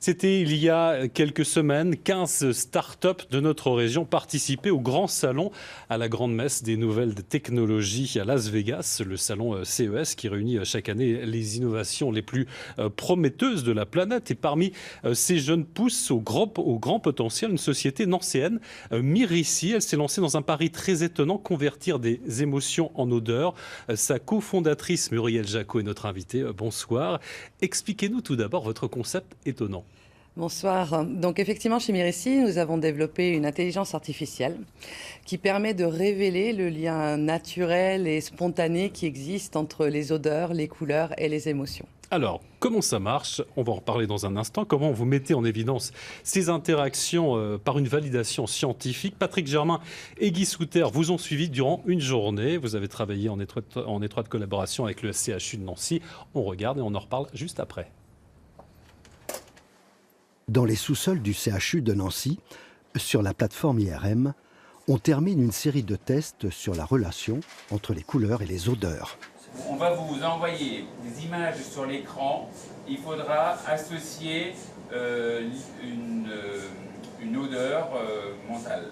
C'était il y a quelques semaines, 15 start-up de notre région participaient au grand salon à la grande messe des nouvelles technologies à Las Vegas, le salon CES qui réunit chaque année les innovations les plus prometteuses de la planète. Et parmi ces jeunes pousses au grand potentiel, une société nancéenne, Myrissi. Elle s'est lancée dans un pari très étonnant, convertir des émotions en odeurs. Sa cofondatrice Muriel Jacot est notre invitée. Bonsoir. Expliquez-nous tout d'abord votre concept étonnant. Bonsoir. Donc effectivement, chez Myrissi, nous avons développé une intelligence artificielle qui permet de révéler le lien naturel et spontané qui existe entre les odeurs, les couleurs et les émotions. Alors, comment ça marche? On va en reparler dans un instant. Comment vous mettez en évidence ces interactions par une validation scientifique? Patrick Germain et Guy Souter vous ont suivi durant une journée. Vous avez travaillé en étroite collaboration avec le CHU de Nancy. On regarde et on en reparle juste après. Dans les sous-sols du CHU de Nancy, sur la plateforme IRM, on termine une série de tests sur la relation entre les couleurs et les odeurs. On va vous envoyer des images sur l'écran. Il faudra associer une odeur mentale.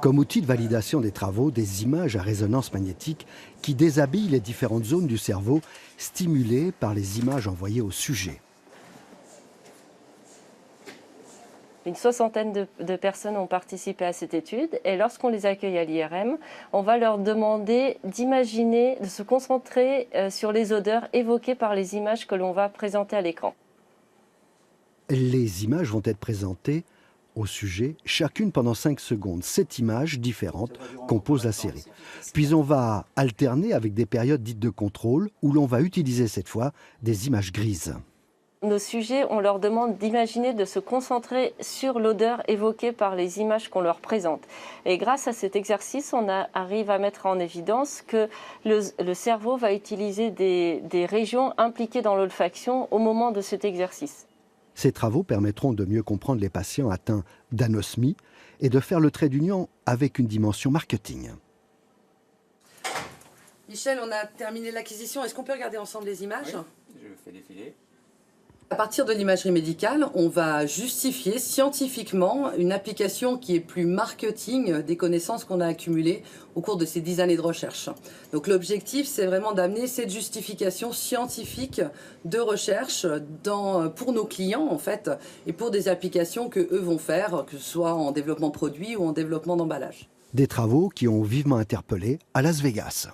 Comme outil de validation des travaux, des images à résonance magnétique qui déshabillent les différentes zones du cerveau stimulées par les images envoyées au sujet. Une soixantaine de personnes ont participé à cette étude et lorsqu'on les accueille à l'IRM, on va leur demander d'imaginer, de se concentrer sur les odeurs évoquées par les images que l'on va présenter à l'écran. Les images vont être présentées au sujet, chacune pendant 5 secondes. 7 images différentes composent la série. Puis on va alterner avec des périodes dites de contrôle où l'on va utiliser cette fois des images grises. Nos sujets, on leur demande d'imaginer, de se concentrer sur l'odeur évoquée par les images qu'on leur présente. Et grâce à cet exercice, on arrive à mettre en évidence que le cerveau va utiliser des régions impliquées dans l'olfaction au moment de cet exercice. Ces travaux permettront de mieux comprendre les patients atteints d'anosmie et de faire le trait d'union avec une dimension marketing. Michel, on a terminé l'acquisition. Est-ce qu'on peut regarder ensemble les images? Oui, je fais défiler. À partir de l'imagerie médicale, on va justifier scientifiquement une application qui est plus marketing des connaissances qu'on a accumulées au cours de ces 10 années de recherche. Donc l'objectif, c'est vraiment d'amener cette justification scientifique de recherche pour nos clients, en fait, et pour des applications que eux vont faire, que ce soit en développement produit ou en développement d'emballage. Des travaux qui ont vivement interpellé à Las Vegas.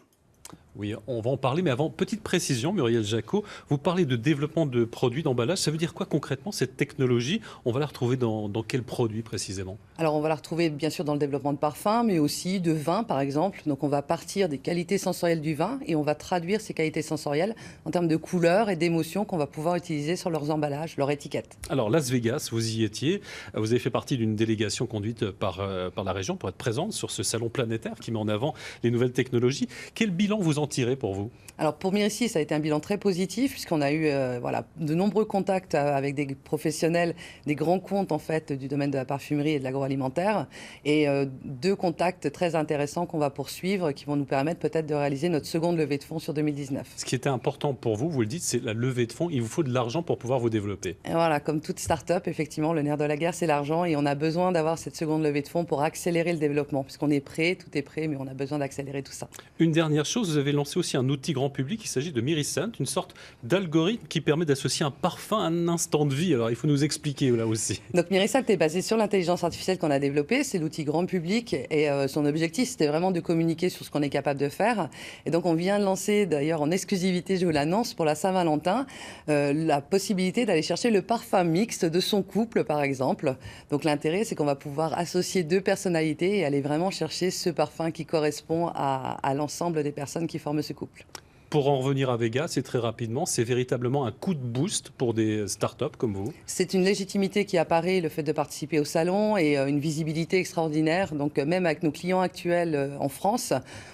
Oui, on va en parler, mais avant, petite précision, Muriel Jacot, vous parlez de développement de produits d'emballage. Ça veut dire quoi concrètement, cette technologie? On va la retrouver dans quel produit précisément? Alors on va la retrouver bien sûr dans le développement de parfums, mais aussi de vin par exemple. Donc on va partir des qualités sensorielles du vin et on va traduire ces qualités sensorielles en termes de couleurs et d'émotions qu'on va pouvoir utiliser sur leurs emballages, leurs étiquettes. Alors Las Vegas, vous y étiez. Vous avez fait partie d'une délégation conduite par la région pour être présente sur ce salon planétaire qui met en avant les nouvelles technologies. Quel bilan vous en tirez pour vous? Alors pour Myrissi, ça a été un bilan très positif puisqu'on a eu de nombreux contacts avec des professionnels, des grands comptes en fait du domaine de la parfumerie et de l'agroalimentaire et 2 contacts très intéressants qu'on va poursuivre qui vont nous permettre peut-être de réaliser notre seconde levée de fonds sur 2019. Ce qui était important pour vous, vous le dites, c'est la levée de fonds. Il vous faut de l'argent pour pouvoir vous développer. Et voilà, comme toute start-up, effectivement, le nerf de la guerre, c'est l'argent et on a besoin d'avoir cette seconde levée de fonds pour accélérer le développement puisqu'on est prêt, tout est prêt, mais on a besoin d'accélérer tout ça. Une dernière chose, vous avez lancé aussi un outil grand public, il s'agit de Myriscent, une sorte d'algorithme qui permet d'associer un parfum à un instant de vie. Alors il faut nous expliquer là aussi. Donc Myriscent est basé sur l'intelligence artificielle qu'on a développée, c'est l'outil grand public et son objectif c'était vraiment de communiquer sur ce qu'on est capable de faire. Et donc on vient de lancer d'ailleurs en exclusivité, je vous l'annonce, pour la Saint-Valentin, la possibilité d'aller chercher le parfum mixte de son couple par exemple. Donc l'intérêt c'est qu'on va pouvoir associer 2 personnalités et aller vraiment chercher ce parfum qui correspond à l'ensemble des personnes qui forment ce couple. Pour en revenir à Vegas, et très rapidement, c'est véritablement un coup de boost pour des startups comme vous. C'est une légitimité qui apparaît, le fait de participer au salon, et une visibilité extraordinaire. Donc même avec nos clients actuels en France,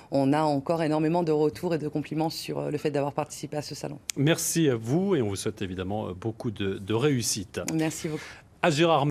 on a encore énormément de retours et de compliments sur le fait d'avoir participé à ce salon. Merci à vous et on vous souhaite évidemment beaucoup de réussite. Merci beaucoup. À Gérard